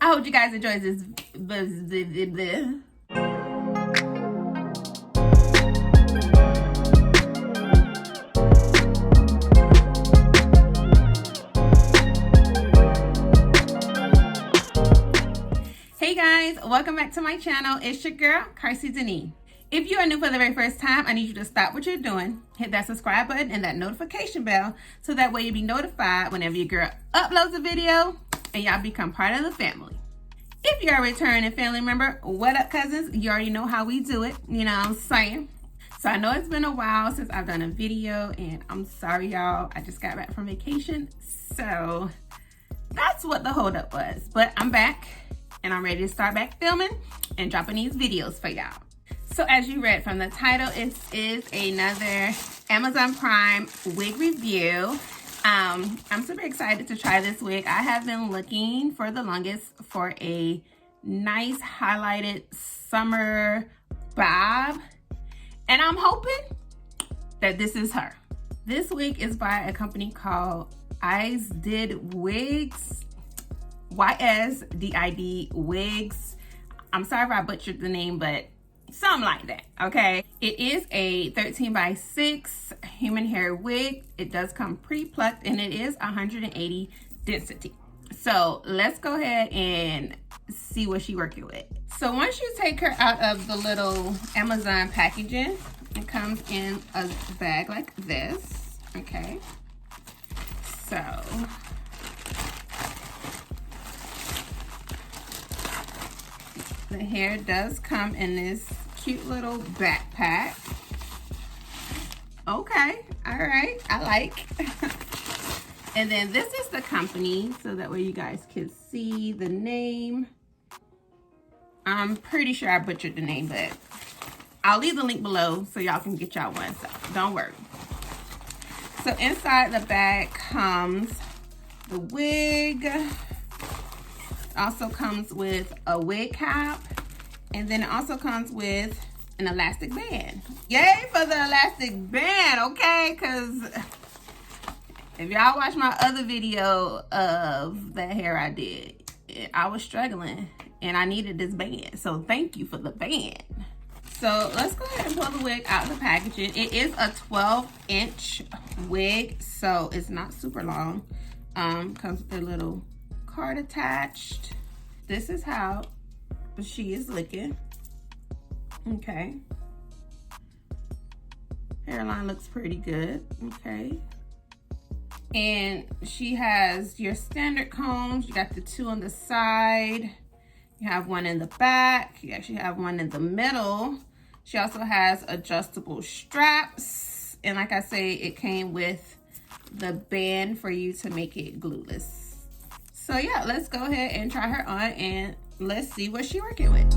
I hope you guys enjoy this. Hey guys, welcome back to my channel. It's your girl, Carcy Denise. If you are new for the very first time, I need you to stop what you're doing, hit that subscribe button and that notification bell so that way you'll be notified whenever your girl uploads a video and y'all become part of the family. If you're a returning family member, what up cousins? You already know how we do it, you know what I'm saying? So I know it's been a while since I've done a video and I'm sorry y'all, I just got back from vacation. So that's what the holdup was, but I'm back and I'm ready to start back filming and dropping these videos for y'all. So as you read from the title, it is another Amazon Prime wig review. I'm super excited to try this wig. I have been looking for the longest for a nice highlighted summer bob, and I'm hoping that this is her. This wig is by a company called YSDIDWIGS. YSDIDWIGS. I'm sorry if I butchered the name, but something like that, okay? It is a 13x6 human hair wig. It does come pre-plucked and it is 180 density. So let's go ahead and see what she's working with. So once you take her out of the little Amazon packaging, it comes in a bag like this, okay? So the hair does come in this cute little backpack. Okay, all right, I like. And then this is the company, so that way you guys can see the name. I'm pretty sure I butchered the name, but I'll leave the link below so y'all can get y'all one, so don't worry. So inside the bag comes the wig. Also comes with a wig cap, and then it also comes with an elastic band. Yay for the elastic band, okay? Because if y'all watch my other video of that hair I did, I was struggling and I needed this band. So thank you for the band. So let's go ahead and pull the wig out of the packaging. It is a 12-inch wig, so it's not super long. Comes with a little card attached. This is how she is looking. Okay. Hairline looks pretty good. Okay. And she has your standard combs. You got the two on the side. You have one in the back. You actually have one in the middle. She also has adjustable straps. And like I say, it came with the band for you to make it glueless. So yeah, let's go ahead and try her on and let's see what she's working with.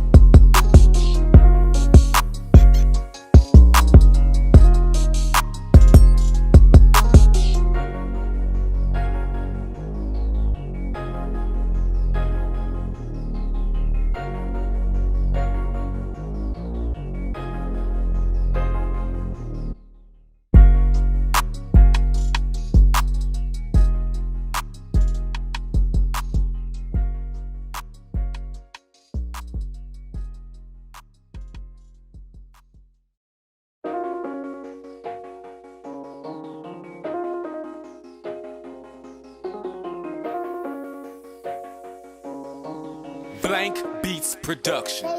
Blank Beats Production.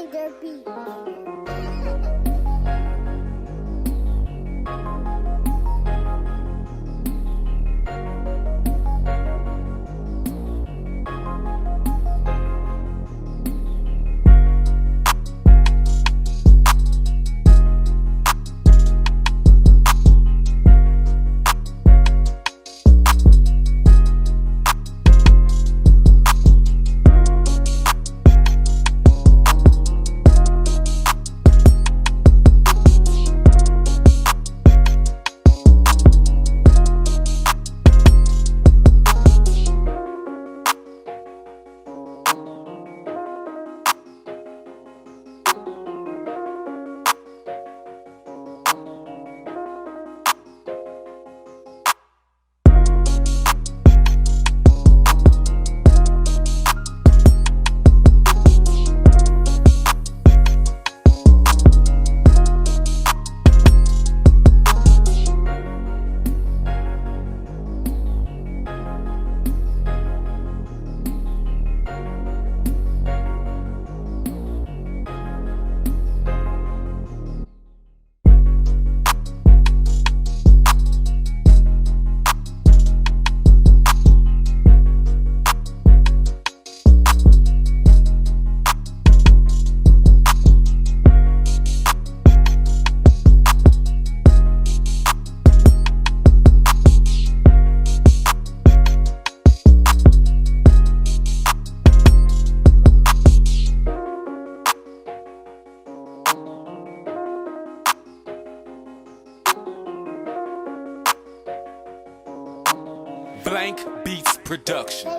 Blank Beats Production.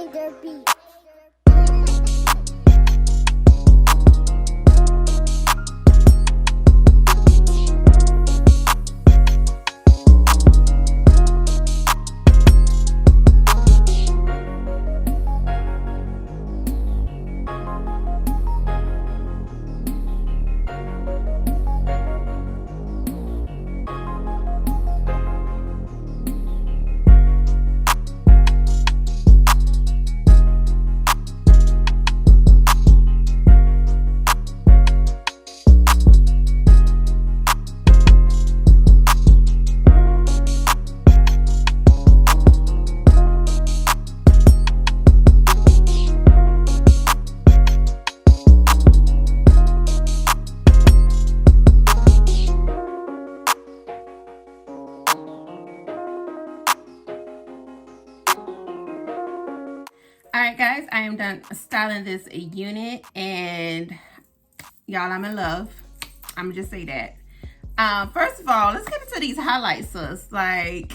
Alright guys, I am done styling this unit, and y'all, I'm in love. I'm gonna just say that. First of all, let's get into these highlights, sis. Like,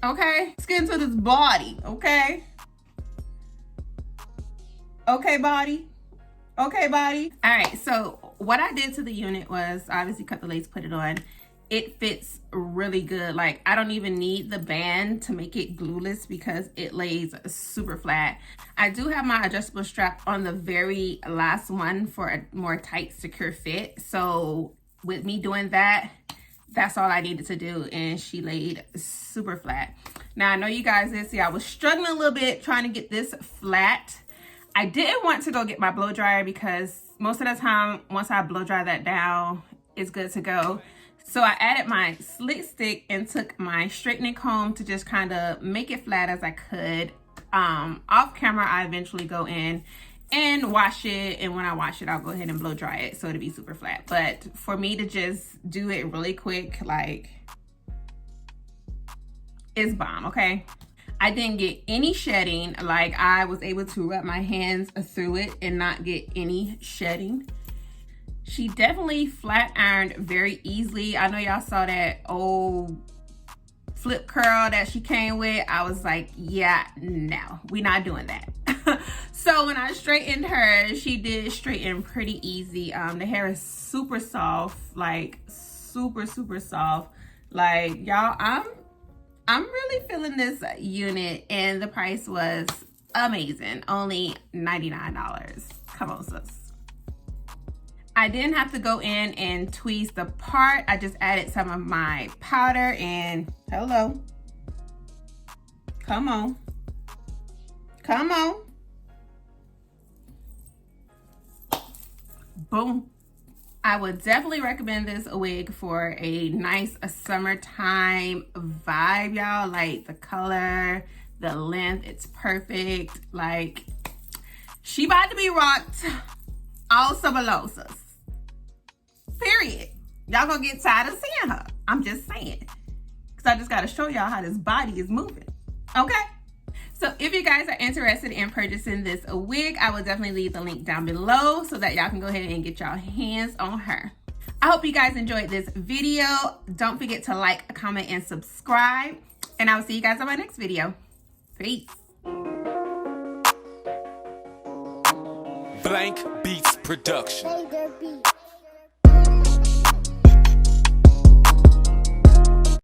okay, let's get into this body, okay? Okay, body. Okay, body. Alright, so what I did to the unit was obviously cut the lace, put it on. It fits really good. Like, I don't even need the band to make it glueless because it lays super flat. I do have my adjustable strap on the very last one for a more tight, secure fit. So with me doing that, that's all I needed to do, and she laid super flat. Now, I know you guys did see I was struggling a little bit trying to get this flat. I didn't want to go get my blow dryer because most of the time, once I blow dry that down, it's good to go. So I added my slick stick and took my straightening comb to just kind of make it flat as I could. Off camera, I eventually go in and wash it. And when I wash it, I'll go ahead and blow dry it so it'll be super flat. But for me to just do it really quick, like, it's bomb, okay? I didn't get any shedding. Like, I was able to rub my hands through it and not get any shedding. She definitely flat ironed very easily. I know y'all saw that old flip curl that she came with. I was like, yeah, no, we're not doing that. So when I straightened her, she did straighten pretty easy. The hair is super soft, like super soft. Like, y'all, I'm really feeling this unit, and the price was amazing. Only $99. Come on, sis. I didn't have to go in and tweeze the part. I just added some of my powder and hello. Come on. Come on. Boom. I would definitely recommend this wig for a nice summertime vibe, y'all. Like, the color, the length, it's perfect. Like, she about to be rocked all summer long, sis. Period. Y'all gonna get tired of seeing her. I'm just saying. Because I just got to show y'all how this body is moving. Okay? So if you guys are interested in purchasing this wig, I will definitely leave the link down below so that y'all can go ahead and get y'all hands on her. I hope you guys enjoyed this video. Don't forget to like, comment, and subscribe. And I will see you guys on my next video. Peace. Blank Beats Production.